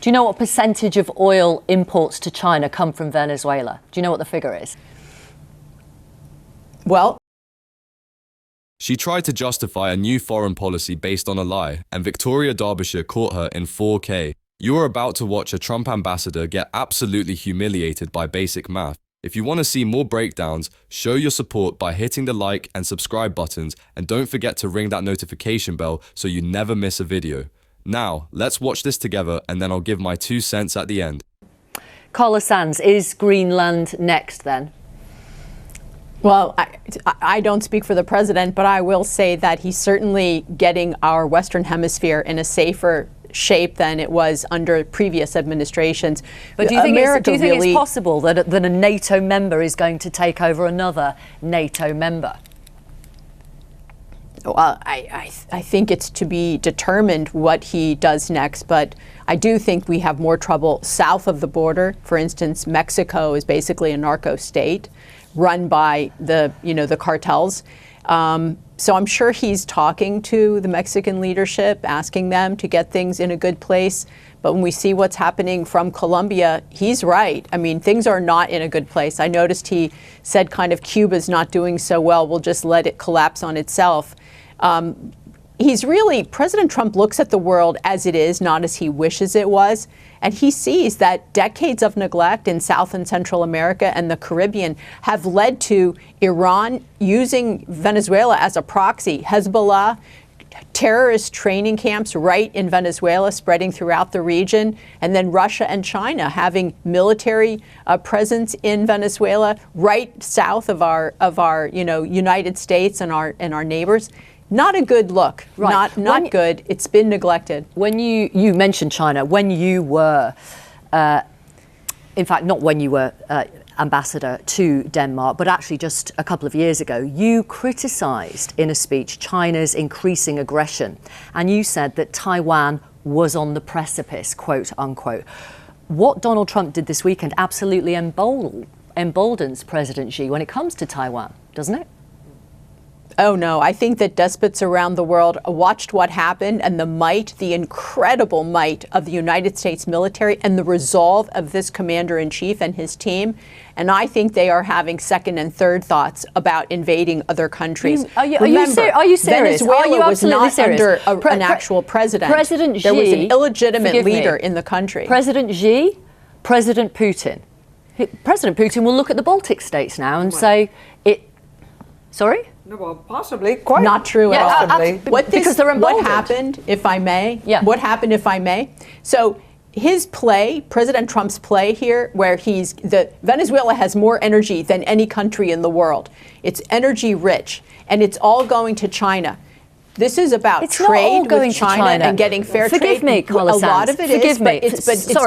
Do you know what percentage of oil imports to China come from Venezuela? Do you know what the figure is? Well, she tried to justify a new foreign policy based on a lie, and Victoria Derbyshire caught her in 4K. You are about to watch a Trump ambassador get absolutely humiliated by basic math. If you want to see more breakdowns, show your support by hitting the like and subscribe buttons, and don't forget to ring that notification bell so you never miss a video. Now, let's watch this together, and then I'll give my 2 cents at the end. Carla Sands, is Greenland next then? Well, I don't speak for the president, but I will say that he's certainly getting our Western Hemisphere in a safer shape than it was under previous administrations. But do you think it's possible that a NATO member is going to take over another NATO member? Well, I think it's to be determined what he does next, but I do think we have more trouble south of the border. For instance, Mexico is basically a narco-state run by the cartels. So I'm sure he's talking to the Mexican leadership, asking them to get things in a good place. But when we see what's happening from Colombia, he's right. I mean, things are not in a good place. I noticed he said kind of Cuba's not doing so well. We'll just let it collapse on itself. President Trump looks at the world as it is, not as he wishes it was. And he sees that decades of neglect in South and Central America and the Caribbean have led to Iran using Venezuela as a proxy, Hezbollah, terrorist training camps right in Venezuela spreading throughout the region, and then Russia and China having military presence in Venezuela right south of our United States and our neighbors. Not a good look. Right. Not good. It's been neglected. When you mentioned China, when you were, in fact, not when you were ambassador to Denmark, but actually just a couple of years ago, you criticised in a speech China's increasing aggression, and you said that Taiwan was on the precipice, quote unquote. What Donald Trump did this weekend absolutely emboldens President Xi when it comes to Taiwan, doesn't it? Oh, no. I think that despots around the world watched what happened and the incredible might of the United States military and the resolve of this commander-in-chief and his team. And I think they are having second and third thoughts about invading other countries. Are you serious? Venezuela was not under an actual president. President Xi, there was an illegitimate leader in the country. President Xi, President Putin. President Putin will look at the Baltic states now and say, sorry? No, well, possibly, quite. Not true at all. What happened, if I may? Yeah. What happened, if I may? So his play, President Trump's play here, where Venezuela has more energy than any country in the world. It's energy rich, and it's all going to China. This is about trade with China and getting fair trade. Forgive me, Carla Sands. A lot of it is, but it's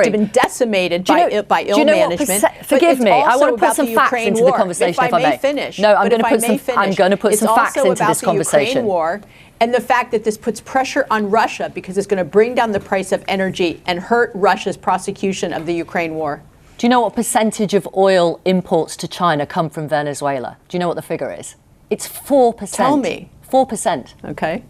been decimated by ill management. Forgive me. I want to put some facts into the conversation, if I may. Finish. No, I'm going to put some facts into this conversation. Ukraine war and the fact that this puts pressure on Russia because it's going to bring down the price of energy and hurt Russia's prosecution of the Ukraine war. Do you know what percentage of oil imports to China come from Venezuela? Do you know what the figure is? It's 4%. Tell me. 4%. Okay.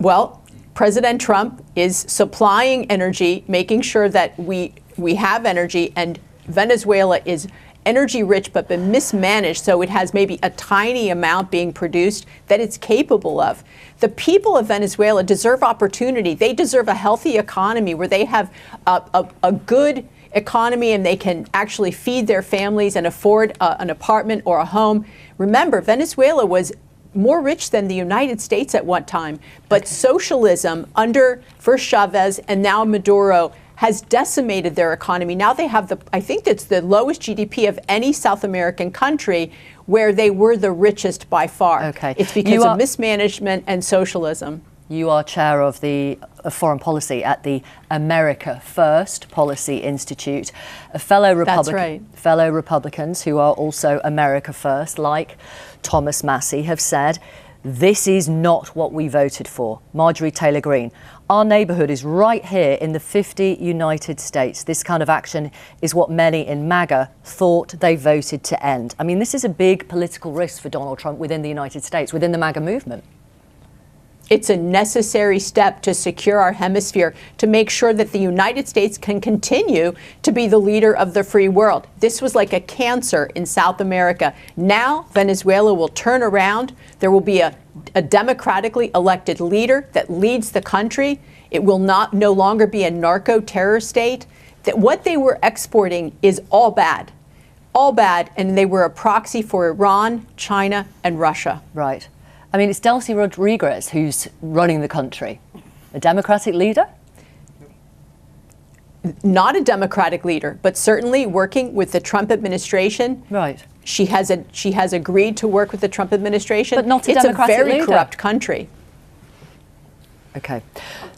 Well, President Trump is supplying energy, making sure that we have energy, and Venezuela is energy rich but been mismanaged, so it has maybe a tiny amount being produced that it's capable of. The people of Venezuela deserve opportunity. They deserve a healthy economy where they have a good economy and they can actually feed their families and afford an apartment or a home. Remember, Venezuela was more rich than the United States at one time, but socialism under first Chavez and now Maduro has decimated their economy. Now they have I think it's the lowest GDP of any South American country, where they were the richest by far. Okay. It's because of mismanagement and socialism. You are chair of the foreign policy at the America First Policy Institute. Fellow Republicans who are also America First, like Thomas Massey, have said, this is not what we voted for. Marjorie Taylor Greene, our neighbourhood is right here in the 50 United States. This kind of action is what many in MAGA thought they voted to end. I mean, this is a big political risk for Donald Trump within the United States, within the MAGA movement. It's a necessary step to secure our hemisphere, to make sure that the United States can continue to be the leader of the free world. This was like a cancer in South America. Now Venezuela will turn around. There will be a democratically elected leader that leads the country. It will no longer be a narco-terror state. That what they were exporting is all bad, and they were a proxy for Iran, China, and Russia. Right. I mean, it's Delcy Rodriguez who's running the country. A Democratic leader? Not a Democratic leader, but certainly working with the Trump administration. Right. She has agreed to work with the Trump administration. But not a Democratic leader. It's a very leader. corrupt country. Okay.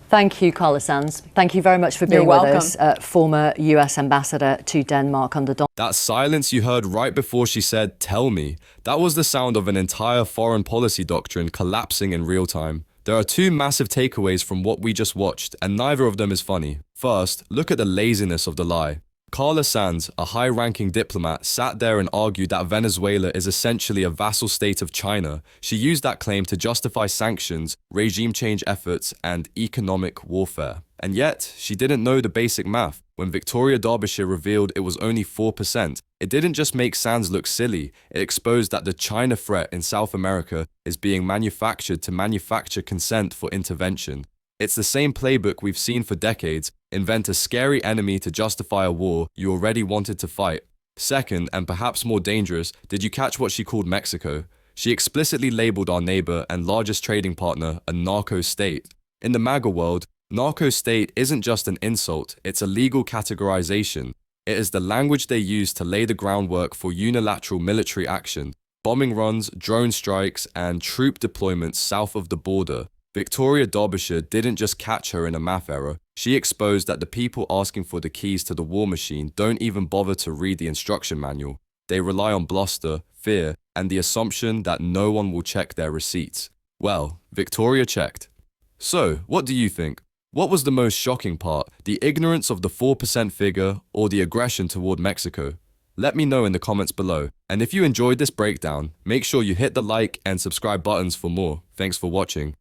Thank you, Carla Sands. Thank you very much for being with us, former US Ambassador to Denmark under Donald. That silence you heard right before she said, "Tell me," that was the sound of an entire foreign policy doctrine collapsing in real time. There are two massive takeaways from what we just watched, and neither of them is funny. First, look at the laziness of the lie. Carla Sands, a high-ranking diplomat, sat there and argued that Venezuela is essentially a vassal state of China. She used that claim to justify sanctions, regime change efforts, and economic warfare. And yet, she didn't know the basic math. When Victoria Derbyshire revealed it was only 4%, it didn't just make Sands look silly, it exposed that the China threat in South America is being manufactured to manufacture consent for intervention. It's the same playbook we've seen for decades: invent a scary enemy to justify a war you already wanted to fight. Second, and perhaps more dangerous, did you catch what she called Mexico? She explicitly labeled our neighbor and largest trading partner a narco-state. In the MAGA world, narco-state isn't just an insult, it's a legal categorization. It is the language they use to lay the groundwork for unilateral military action, bombing runs, drone strikes, and troop deployments south of the border. Victoria Derbyshire didn't just catch her in a math error, she exposed that the people asking for the keys to the war machine don't even bother to read the instruction manual. They rely on bluster, fear, and the assumption that no one will check their receipts. Well, Victoria checked. So, what do you think? What was the most shocking part, the ignorance of the 4% figure or the aggression toward Mexico? Let me know in the comments below. And if you enjoyed this breakdown, make sure you hit the like and subscribe buttons for more. Thanks for watching.